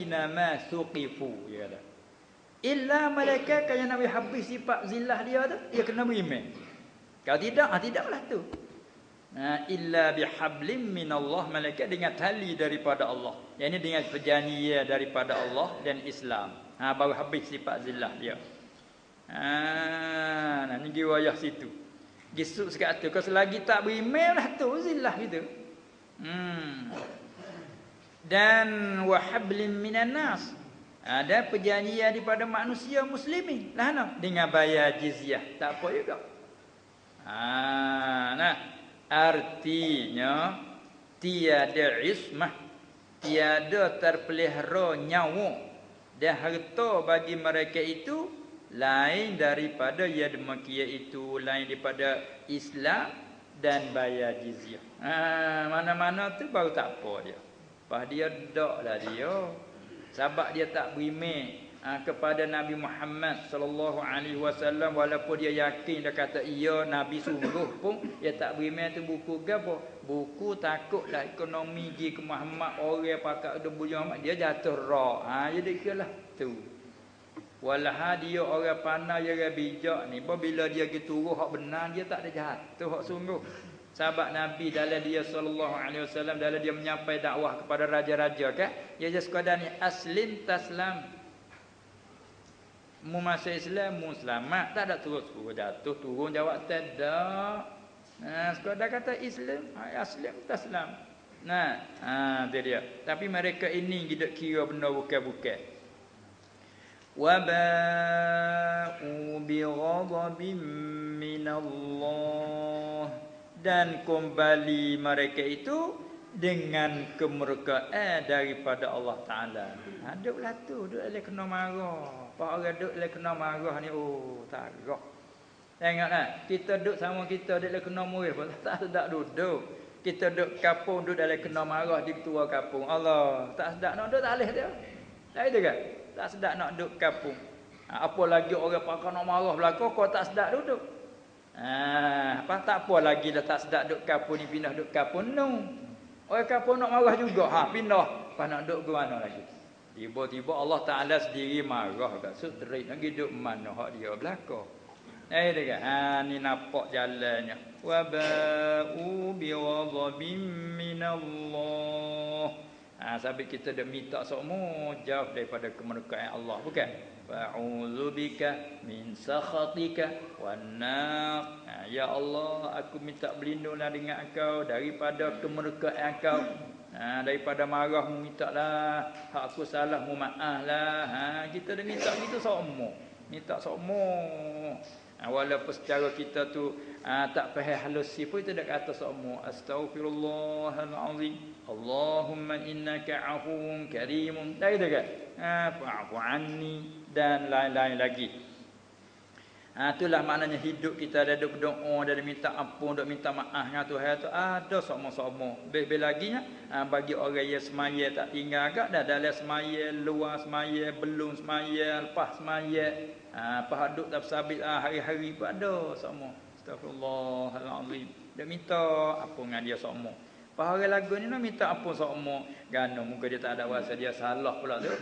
nama suqifu, dia kata. Illa malaikat yang Nabi habis sifat zillah dia tu, dia kena beriman. Kalau tidak, tidaklah tu. Illa bihablim minallah, malaikat dengan tali daripada Allah. Yang ini dengan perjanjian daripada Allah dan Islam. Baru habis sifat zillah dia. Ini riwayah situ. Gisuk sekat tu. Kalau selagi tak beriman lah tu zillah gitu. Dan wahablim minan nas. Ada perjanjian daripada manusia muslimin. Lah dengan bayar jizyah. Tak apa juga. Artinya tiada ismah, tiada terpelihara nyawa dan harta bagi mereka itu lain daripada ya demikian itu, lain daripada Islam dan bayar jizyah. Mana-mana tu baru tak apa dia. Pas dia daklah dia. Sebab dia tak beriman kepada Nabi Muhammad sallallahu alaihi wasallam, walaupun dia yakin, dia kata iya Nabi sungguh pun dia tak beriman tu buku gapo? Buku takutlah ekonomi gi ke Muhammad, orang pakat debu Muhammad dia jatuh ra. Jadi kelah tu. Walah dia orang pandai, dia orang bijak ni, bila dia gi turun hak benar dia tak ada jatuh hak sungguh. Sahabat Nabi dalam dia sallallahu alaihi wasallam, dalam dia menyampaikan dakwah kepada raja-raja kan, dia just sekadar ni aslim taslam. Mu masuk Islam, mu selamat, tak ada turun jatuh turun jawab tidak. Sekadar kata Islam, aslim taslam. Itu dia. Tapi mereka ini tidak kira benda bukan-bukan. Wa ba'u bi ghadabin minallah, dan kembali mereka itu dengan kemurkaan daripada Allah Ta'ala. Duduklah tu, duduk dia kena marah. Pak orang duduk dia kena marah ni, tarah. Tengoklah, kita duduk sama kita, dia kena murih pun tak sedap duduk. Kita duduk kapung, duduk dia kena marah di ketua kapung. Allah, tak sedap nak duduk tak boleh dia. Tak itu kan? Tak sedap nak duduk kapung. Apa lagi orang pakar nak marah belakang, kau tak sedap duduk. Tak apa lagi dah tak sedap duduk kapung ni, pindah duduk kapung no. Orang kapung nak marah juga, pindah. Pas nak duduk ke mana lagi? Tiba-tiba Allah Ta'ala sendiri marah kat sutri. Nak duduk mana hak dia belakang. Dia kan? Ni nampak jalannya. Wa ba'u bi ghadabin minallah. Sampai kita dah minta semua jauh daripada kemurkaan Allah, bukan? Fa'udzubika min sakhatika wan nar. Ya Allah, aku minta berlindunglah dengan Engkau daripada kemurkaan Engkau. Daripada marahmu mintalah, hak aku salah mu maaflah. Kita dah minta gitu semua. Minta semua. Walaupun secara kita tu tak faham halus pun kita dah kata semua astaghfirullahalazim, Allahumma innaka afuwun karimun. Dah gitu kan? Fa'fu anni dan lain-lain lagi. Itulah maknanya hidup kita ada berdoa, ada minta ampun, ada minta maaf dengan Tuhan tu ada sama-sama. Lebih lagi bagi orang yang semaya tak tinggal agak dah dalam semaya, luar semaya, belum semaya, lepas semaya. Pas duduk tak sabit hari-hari pun ada sama. Astagfirullahalazim. Dia minta ampun dengan dia sama. Pas orang lagu ni nak minta ampun sama. Gano muka dia tak ada rasa dia salah pula tu.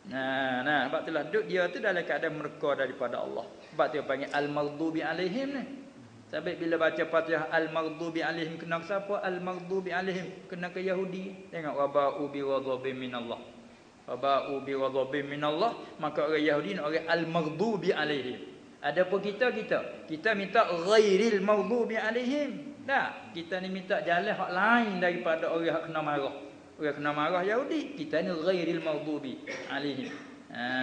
Sebab itulah duduk dia tu dalam keadaan murka daripada Allah. Sebab tu dia panggil al-maghdubi alaihim ni. Sampai bila baca Fatihah al-maghdubi alaihim, kena ke siapa? Al-maghdubi alaihim kena ke Yahudi. Tengok waba'u bi ghadabin minallah. Waba'u bi ghadabin minallah, maka orang Yahudi nak orang al-maghdubi alaihim. Adapun kita minta ghairil maghdubi alaihim. Kita ni minta jalan hak lain daripada orang hak kena marah. Orang kena marah Yahudi, kita ni ghairil maghdubi alaihim.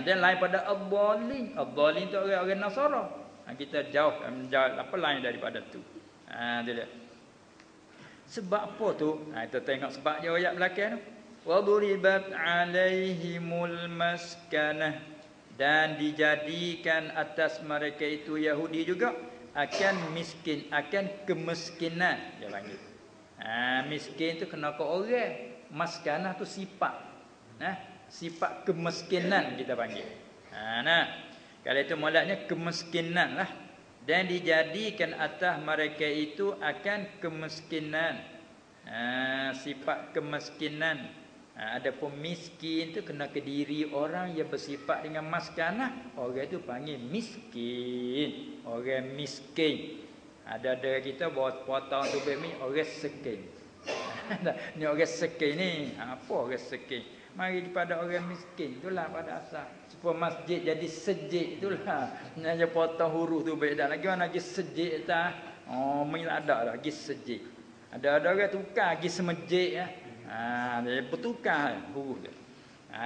Dan lain pada ad-dallin. Ad-dallin tu orang Nasara. Kita jauh apa lain daripada tu. Dia. Sebab apa tu? Kita tengok sebab dia ayat belakang tu. Wa duribat alaihimul maskanah, dan dijadikan atas mereka itu Yahudi juga akan miskin, akan kemiskinan dia panggil. Miskin tu kena ke orang. Maskanah tu sifat. Sifat kemiskinan kita panggil. Kalau itu mulatnya kemiskinan lah. Dan dijadikan atas mereka itu akan kemiskinan. Sifat kemiskinan. Adapun miskin tu kena ke diri orang yang bersifat dengan maskanah, orang tu panggil miskin. Orang miskin. Ada kita bawa potong tu bemi orang sekin. Ni orang sekin ni. Apa orang sekin? Mari kepada orang miskin itulah pada asal. Supaya masjid jadi sejid itulah. Nanya potong huruf tu baik dah lagi mana lagi sejid tak? Oh, mai ada lagi sejid. Ada orang tukar lagi semejid ya. Dia bertukar huruf dia.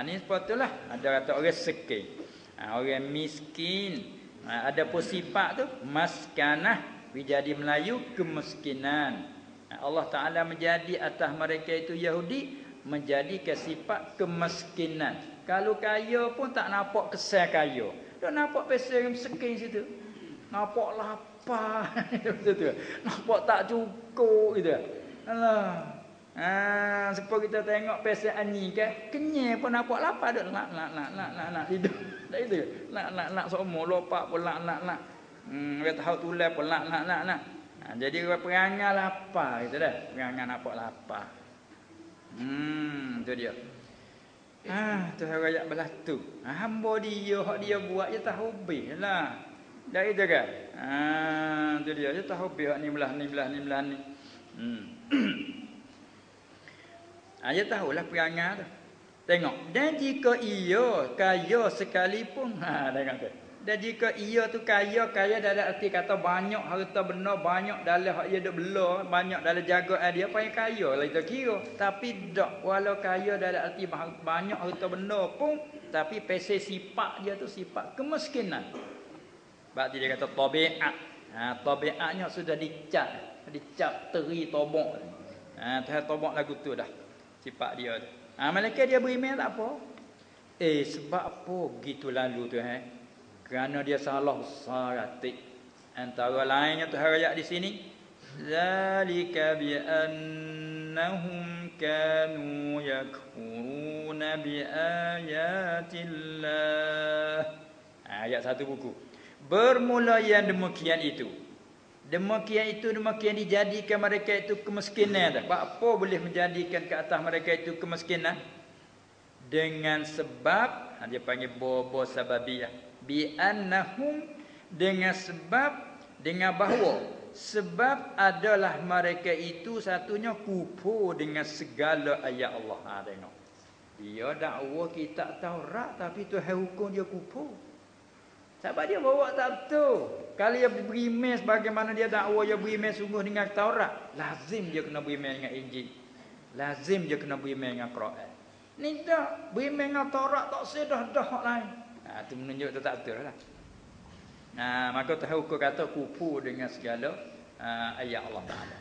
Ni sepatutlah ada kata orang sekin. Orang miskin. Ada pun sifat tu maskanah, jadi Melayu kemiskinan. Allah Taala menjadi atas mereka itu Yahudi menjadi sifat kemiskinan. Kalau kaya pun tak nampak kesan kaya. Dak nampak pasal miskin situ. Nampak lapar betul tu. Nampak tak cukup gitu. Alah. Supaya kita tengok pasal ani kan, kenyang pun nampak lapar dak nak hidup. Dak itu. Nak semua lopak pun nak. Dia tahu tulah pun nak. Jadi orang perangai lapar gitu dah. Perangai nampak lapar. Tu dia. Tu hari ayat belah tu. Hamba dia hak dia buat je tahu habis lah. Dah itu kan? Tu dia je tahu habis hak ni belah ni. Dia tahulah perangai tu. Tengok. Dan jika ia kaya sekalipun, tengok tu. Dan jika ia tu kaya dalam arti kata banyak harta benda, banyak dalam hak dia duk bela, banyak dalam jagaan dia panggil kaya lah kita kira. Tapi dak walau kaya dalam arti banyak harta benda pun, tapi pasal sifat dia tu sifat kemiskinan. Sebab dia kata tabiat. Tabiatnya sudah dicap teri tobok. Tuhan tobok lagu tu dah. Sifat dia tu. Malaikat dia beriman tak apa. Sebab apa begitu lalu tu kerana dia salah besar hati. Antara lainnya tu ayat di sini. Zalika bi annahum kanu yakfuruna bi ayatillah. Ayat satu buku. Bermula yang demikian itu. Demikian dijadikan mereka itu kemiskinan. Apa boleh menjadikan ke atas mereka itu kemiskinan? Dengan sebab dia panggil bobo sababiyah. Bi annahum dengan bahawa sebab adalah mereka itu satunya kufur dengan segala ayat Allah. Tengok. Dia dakwa kitab Taurat tapi Tuhan hukum dia kufur. Sebab dia bawa tak betul. Kalau dia beriman sebagaimana dia dakwa dia beriman sungguh dengan Taurat, lazim dia kena beriman dengan Injil. Lazim dia kena beriman dengan Quran. Ni dah beriman dengan Taurat tak sedah dah hak lain. Itu menunjuk tu tak betul lah. Maka Tuhan hukum kata kufur dengan segala ayat Allah Taala.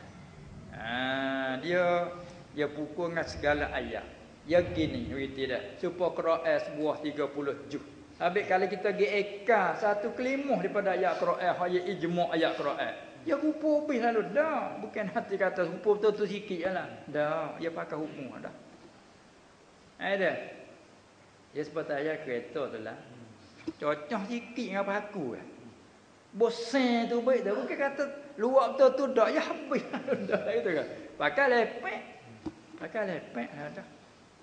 Dia pukul dengan segala ayat. Ya gini, tidak. Supaya Quran sebuah 30 juz. Habis kalau kita pergi eka satu kelimah daripada ayat Quran, hanya ijma' ayat Quran. Ya kufur habis lalu dah. Bukan hati kata kufur betul-betul sikit lah. Dah, dia pakai hukum dah. Ada. Ya seperti ayat kereta tu lah. Cocok sikit dengan aku bosan tu baik dah. Bukan kata luar betul tu dak ya habis dah itu kan. Pakai lepek dah.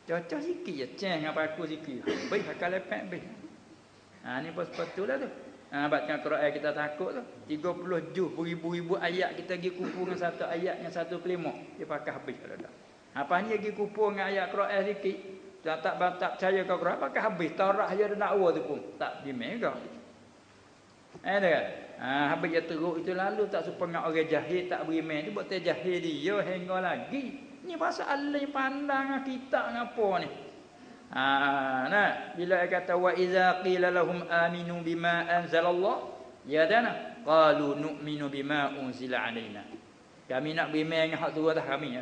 Cocok sikit je ceng dengan aku sikit. Habis pakai lepek habis. Ni pun sepatutlah tu. Baca Quran kita takut tu. 30 juz beribu-ribu ayat kita pergi kumpul dengan satu ayat dengan satu kelimah. Dia pakai habis dah. Apa ni pergi kumpul dengan ayat Quran sikit. Tak percaya kau Quran pakai habis. Taurat aja ada dakwa tu pun tak dimega. Ada kan? Habis dia teruk itu lalu tak serupa dengan orang jahil tak beriman tu buat terjahil dia hingga lagi. Ni pasal Allah pandang kita ngapo ni. Bila dia kata wa iza qila lahum aminu bima anzalallah ya dana qalu nu'minu bima unzila alaina. Kami nak beriman dengan hak turun atas kami ya.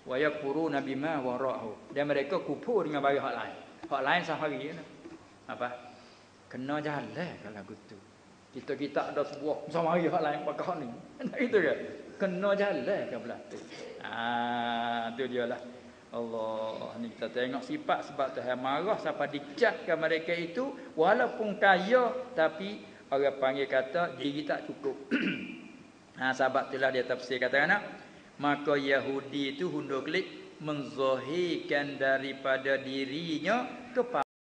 Wa yakfuruna bima wara'ahu. Dan mereka kufur dengan bagi hak lain. Hak lain sahari ya. Apa? Kena jalan kalau gitu. Kita ada sebuah sama hari hak lain pakai hak ni. Tak gitu kan? Kena jalan ke belah tu. Tu dialah. Allah ni kita tengok sifat sebab Tuhan marah siapa dicatkan mereka itu walaupun kaya tapi orang panggil kata diri tak cukup. Sebab itulah dia tafsir katakan maka Yahudi itu hundur kelik menzahirkan daripada dirinya kepada